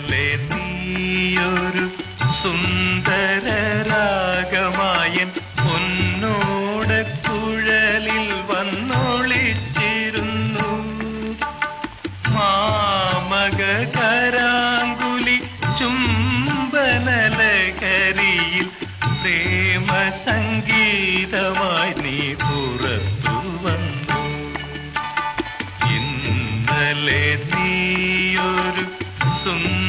ഇന്നലെ നീയൊരു സുന്ദര രാഗമായൻ പൊന്നോട കുഴലിൽ വന്നൊളിച്ചിരുന്നു. മാമക കരാങ്കുലി ചുംബനലഹരിയിൽ പ്രേമ സംഗീതമായി നീ പുറത്തു വന്നു. ഇന്നലെ നീയൊരു സുന്ദര